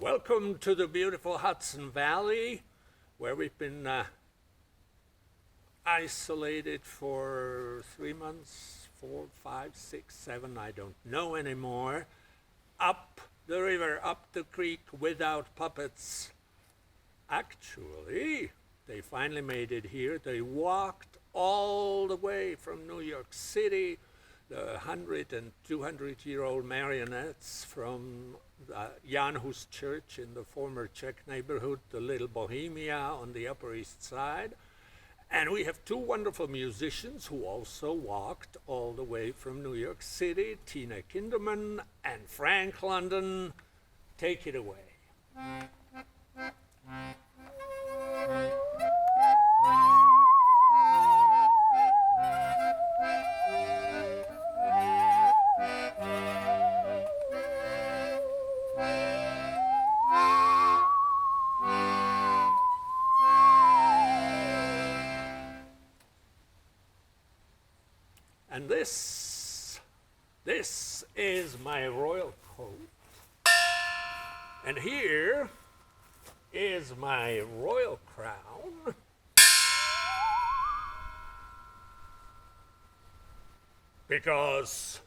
Welcome to the beautiful Hudson Valley, where we've been isolated for 3 months, 4, 5, 6, 7, I don't know anymore, up the river, up the creek without puppets. Actually, they finally made it here. They walked all the way from New York City, the 100 and 200-year-old marionettes from Jan Hus Church in the former Czech neighborhood, the Little Bohemia on the Upper East Side. And we have two wonderful musicians who also walked all the way from New York City, Tine Kindermann and Frank London. Take it away. And this is my royal coat. And here is my royal crown. Because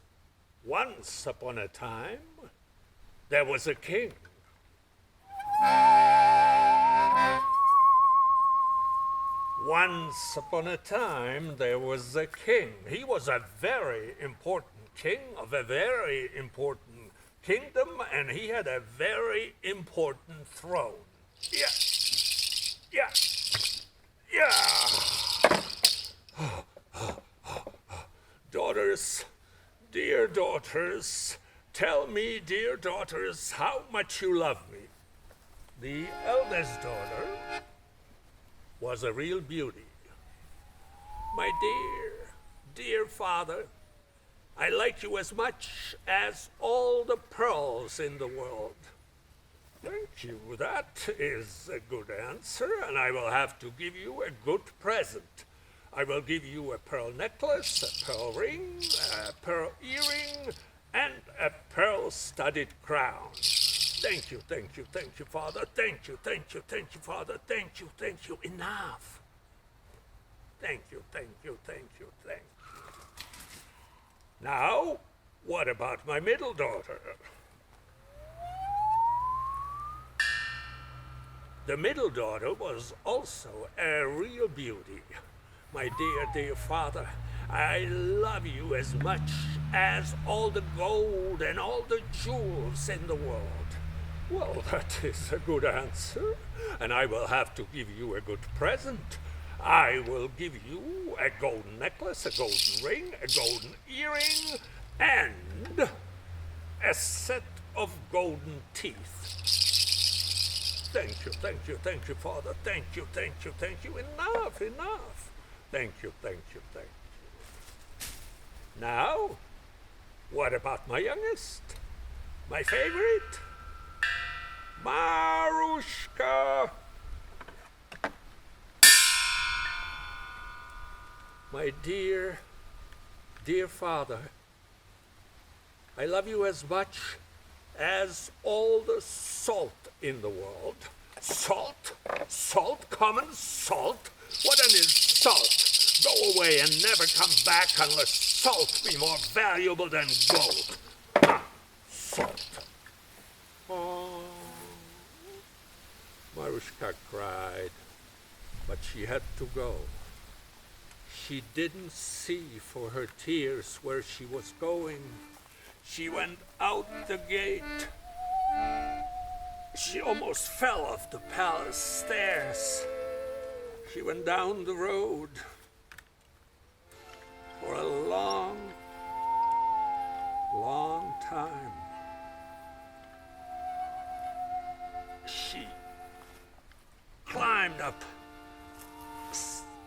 once upon a time, there was a king. Once upon a time, there was a king. He was a very important king of a very important kingdom, and he had a very important throne. Yeah. Daughters, dear daughters, tell me, dear daughters, how much you love me. The eldest daughter was a real beauty. My dear father, I like you as much as all the pearls in the world. Thank you, that is a good answer, and I will have to give you a good present. I will give you a pearl necklace, a pearl ring, a pearl earring, and a pearl-studded crown. Thank you, Father. Thank you, Father. Thank you. Enough. Thank you. Now, what about my middle daughter? The middle daughter was also a real beauty. My dear Father, I love you as much as all the gold and all the jewels in the world. Well, that is a good answer, and I will have to give you a good present. I will give you a golden necklace, a golden ring, a golden earring, and a set of golden teeth. Thank you, Father. Thank you. Enough. Thank you. Now, what about my youngest? My favorite? Marushka. My dear Father, I love you as much as all the salt in the world. Salt? Common salt? What is salt? Go away and never come back unless salt be more valuable than gold. Salt. Oh. Marushka cried, but she had to go. She didn't see for her tears where she was going. She went out the gate. She almost fell off the palace stairs. She went down the road for a long time. She climbed up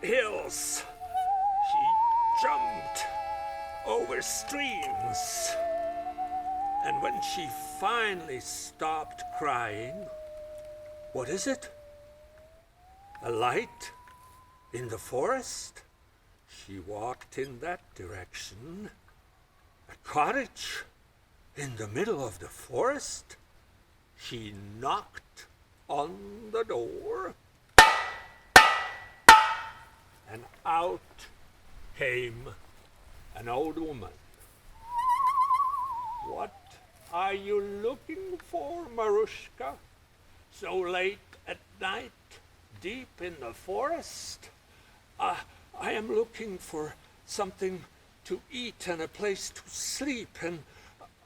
hills. She jumped over streams. And when she finally stopped crying, what is it? A light in the forest? She walked in that direction. A cottage in the middle of the forest? she knocked on the door, and out came an old woman. "What are you looking for, Marushka? So late at night, deep in the forest? I am looking for something to eat and a place to sleep, and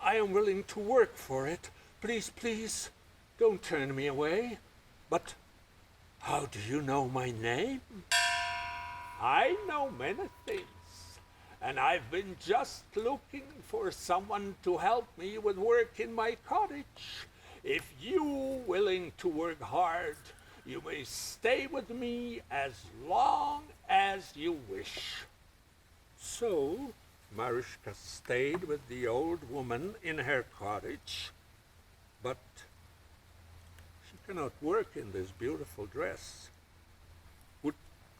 I am willing to work for it. Please, please, don't turn me away. But how do you know my name?" "I know many things, and I've been just looking for someone to help me with work in my cottage. If you're willing to work hard, you may stay with me as long as you wish." So Marushka stayed with the old woman in her cottage, but she cannot work in this beautiful dress. Would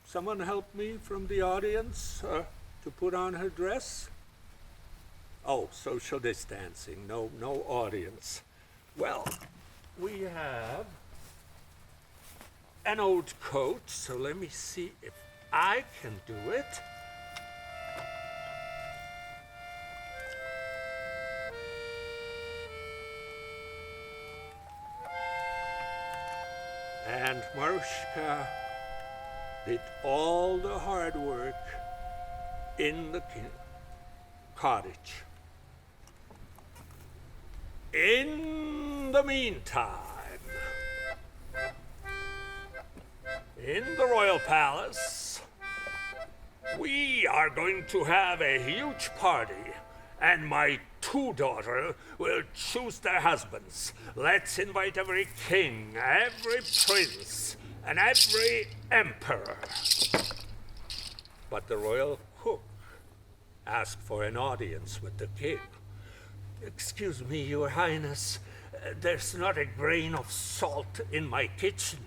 someone help me from the audience to put on her dress? Oh, social distancing, no audience. Well, we have an old coat, so let me see if I can do it. And Marushka did all the hard work in the cottage. In the meantime, in the royal palace, we are going to have a huge party, and my two daughters will choose their husbands. Let's invite every king, every prince, and every emperor. But the royal cook asked for an audience with the king. "Excuse me, Your Highness, there's not a grain of salt in my kitchen."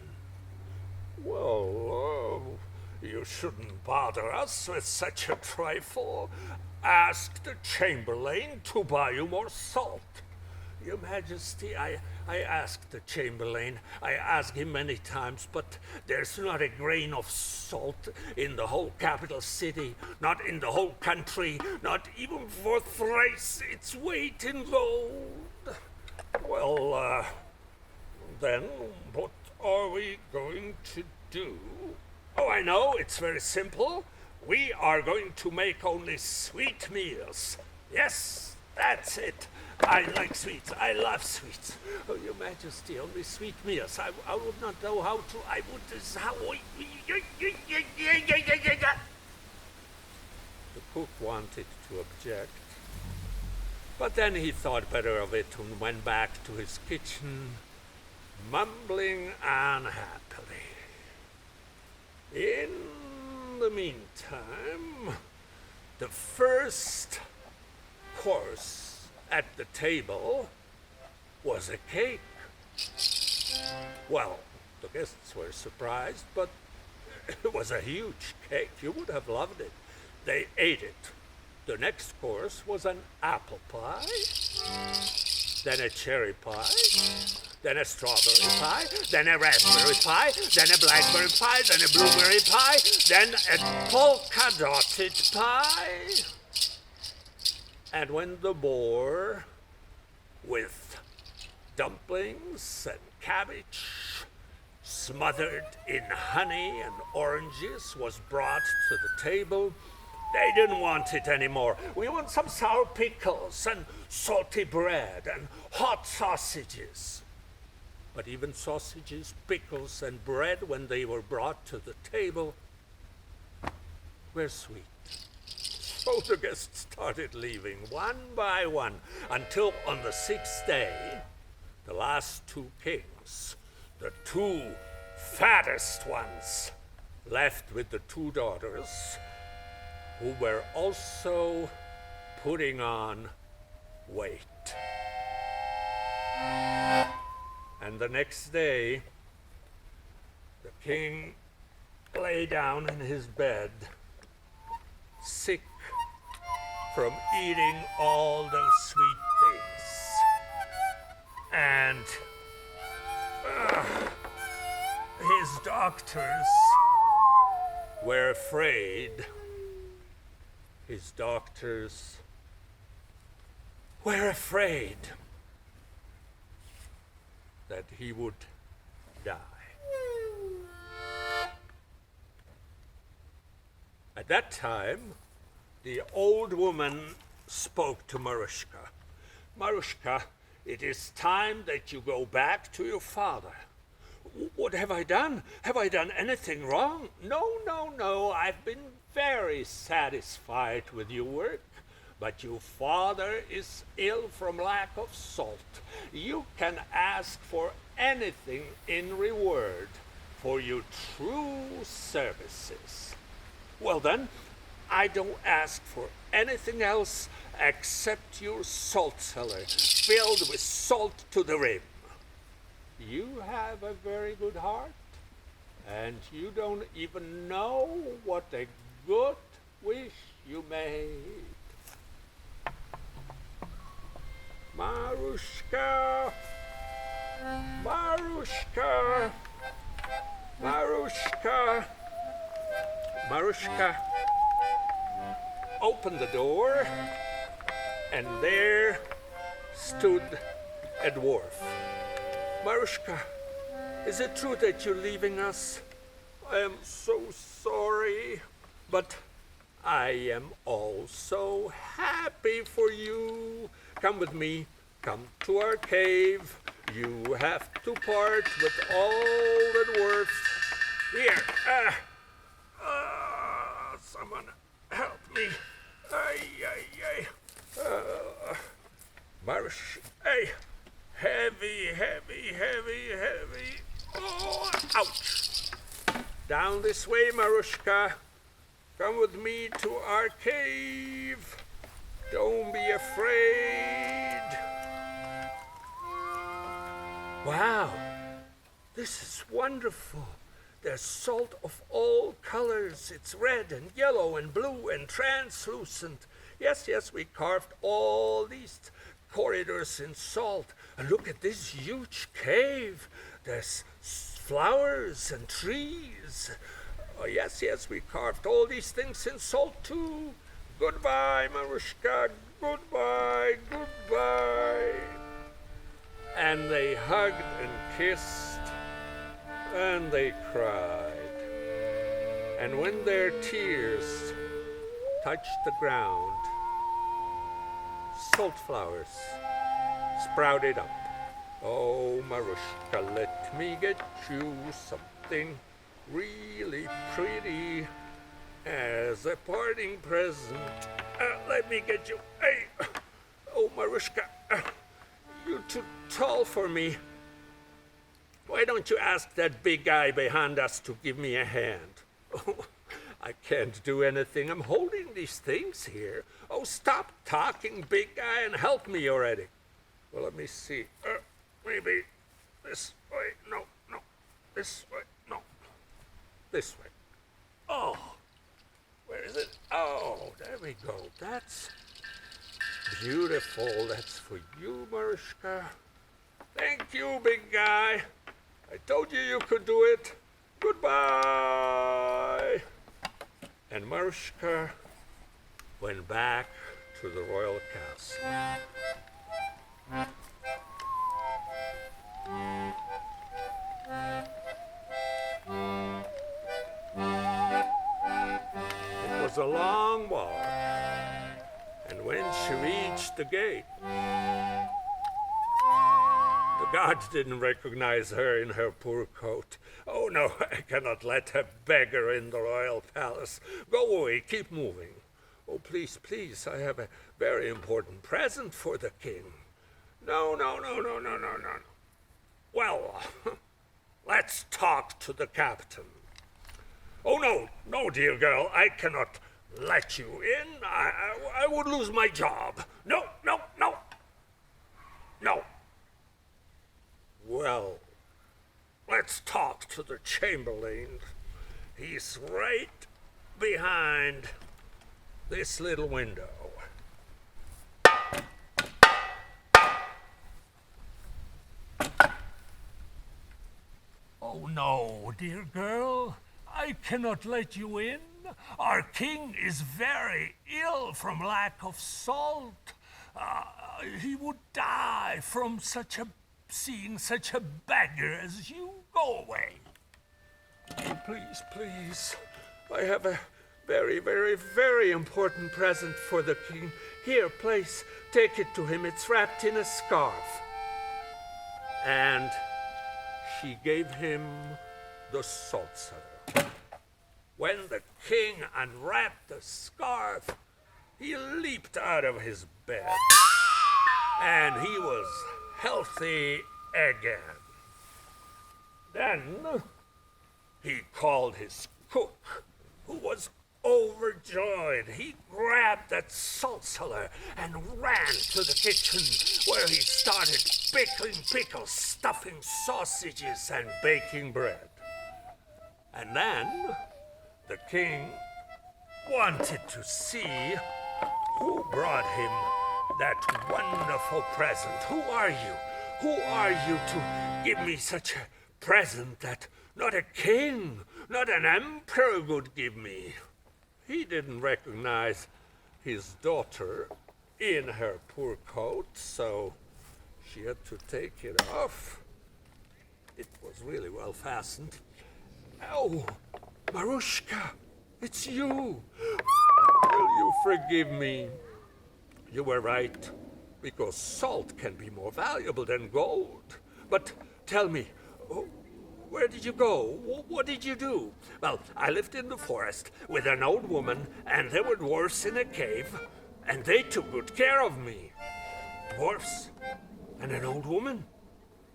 "Well, you shouldn't bother us with such a trifle. Ask the chamberlain to buy you more salt." "Your Majesty, I asked the chamberlain. I asked him many times, but there's not a grain of salt in the whole capital city, not in the whole country, not even for thrice its weight in gold." "Well, then what are we going to do?" "Oh, I know, it's very simple. We are going to make only sweet meals. Yes, that's it. I like sweets. I love sweets." "Oh, Your Majesty, only sweet meals. I would not know how to. I would. The cook wanted to object, but then he thought better of it and went back to his kitchen, mumbling unhappily. In the meantime, the first course at the table was a cake. Well, the guests were surprised, but it was a huge cake. You would have loved it. They ate it. The next course was an apple pie, then a cherry pie, then a strawberry pie, then a raspberry pie, then a blackberry pie, then a blueberry pie, then a polka-dotted pie. And when the boar with dumplings and cabbage smothered in honey and oranges was brought to the table, they didn't want it anymore. "We want some sour pickles and salty bread and hot sausages." But even sausages, pickles, and bread, when they were brought to the table, were sweet. So the guests started leaving one by one, until on the sixth day, the last two kings, the two fattest ones, left with the two daughters, who were also putting on weight. And the next day, the king lay down in his bed, sick from eating all those sweet things. And His doctors were afraid. His doctors were afraid that he would die. At that time, the old woman spoke to Marushka. Marushka, it is time that you go back to your father. What have I done? Have I done anything wrong? No. I've been very satisfied with your work. But your father is ill from lack of salt. You can ask for anything in reward for your true services. Well then, I don't ask for anything else except your salt cellar filled with salt to the rim. You have a very good heart, and you don't even know what a good wish you made. Marushka, Marushka, Marushka, Marushka opened the door, and there stood a dwarf. Marushka, is it true that you're leaving us? I am so sorry, but I am also happy for you. Come with me, come to our cave. You have to part with all the dwarfs. Here, someone help me. Marush, heavy. Oh, ouch. Down this way, Marushka. Come with me to our cave. Don't be afraid. Wow, this is wonderful. There's salt of all colors. It's red and yellow and blue and translucent. Yes, we carved all these corridors in salt. And look at this huge cave. There's flowers and trees. Oh, yes, we carved all these things in salt too. Goodbye, Marushka. Goodbye. And they hugged and kissed, and they cried. And when their tears touched the ground, salt flowers sprouted up. Oh, Marushka, let me get you something really pretty as a parting present. Let me get you. Hey, oh, Marushka, you're too tall for me. Why don't you ask that big guy behind us to give me a hand? Oh, I can't do anything. I'm holding these things here. Oh, stop talking, big guy, and help me already. Well, let me see. Maybe this way. No. This way. No. This way. Oh, where is it? Oh, there we go. That's beautiful. That's for you, Marushka. Thank you, big guy. I told you could do it. Goodbye. And Marushka went back to the royal castle. It was a long walk, and when she reached the gate, the guards didn't recognize her in her poor coat. Oh no, I cannot let a beggar in the royal palace. Go away, keep moving. Oh, please, I have a very important present for the king. No. Well, let's talk to the captain. Oh, no, dear girl, I cannot let you in. I would lose my job. No. Well, let's talk to the chamberlain. He's right behind this little window. no, dear girl. I cannot let you in. Our king is very ill from lack of salt. He would die from seeing such a beggar as you. Go away. Please, please. I have a very, very, very important present for the king. Here, please, take it to him. It's wrapped in a scarf. And she gave him the salt cellar. When the king unwrapped the scarf, he leaped out of his bed, and he was healthy again. Then he called his cook, who was overjoyed. He grabbed that salt cellar and ran to the kitchen, where he started pickling pickles, stuffing sausages, and baking bread. And then the king wanted to see who brought him that wonderful present. Who are you? Who are you to give me such a present that not a king, not an emperor would give me? He didn't recognize his daughter in her poor coat, so she had to take it off. It was really well fastened. Oh, Marushka, it's you. Will you forgive me? You were right, because salt can be more valuable than gold. But tell me, where did you go? What did you do? Well, I lived in the forest with an old woman, and there were dwarfs in a cave, and they took good care of me. Dwarfs and an old woman?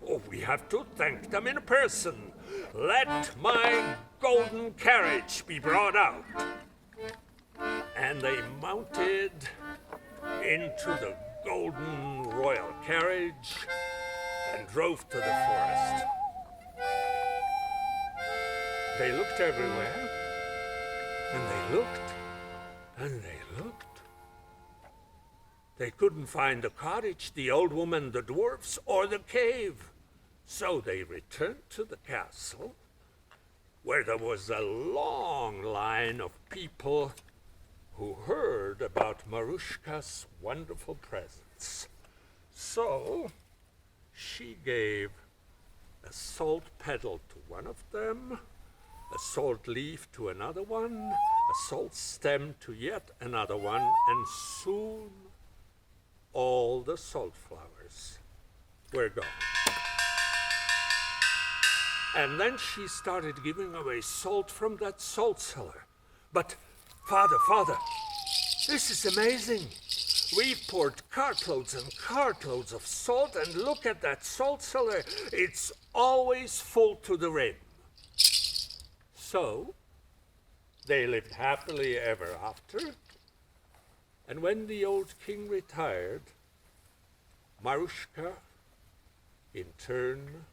Oh, we have to thank them in person. Let my golden carriage be brought out. And they mounted into the golden royal carriage and drove to the forest. They looked everywhere, and they looked, and they looked. They couldn't find the cottage, the old woman, the dwarfs, or the cave. So they returned to the castle, where there was a long line of people who heard about Marushka's wonderful presents. So she gave a salt petal to one of them, a salt leaf to another one, a salt stem to yet another one, and soon all the salt flowers were gone. And then she started giving away salt from that salt cellar. But, Father, this is amazing. We've poured cartloads and cartloads of salt, and look at that salt cellar. It's always full to the rim. So, they lived happily ever after. And when the old king retired, Marushka, in turn,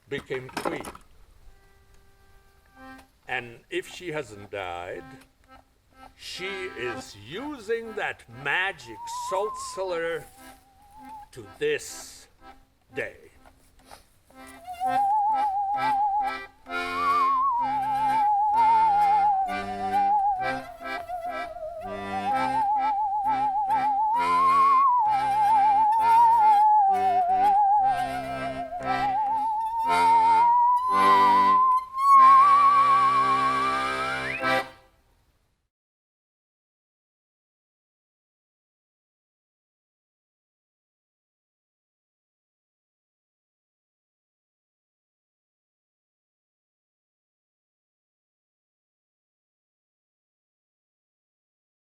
became queen. And if she hasn't died, she is using that magic salt cellar to this day.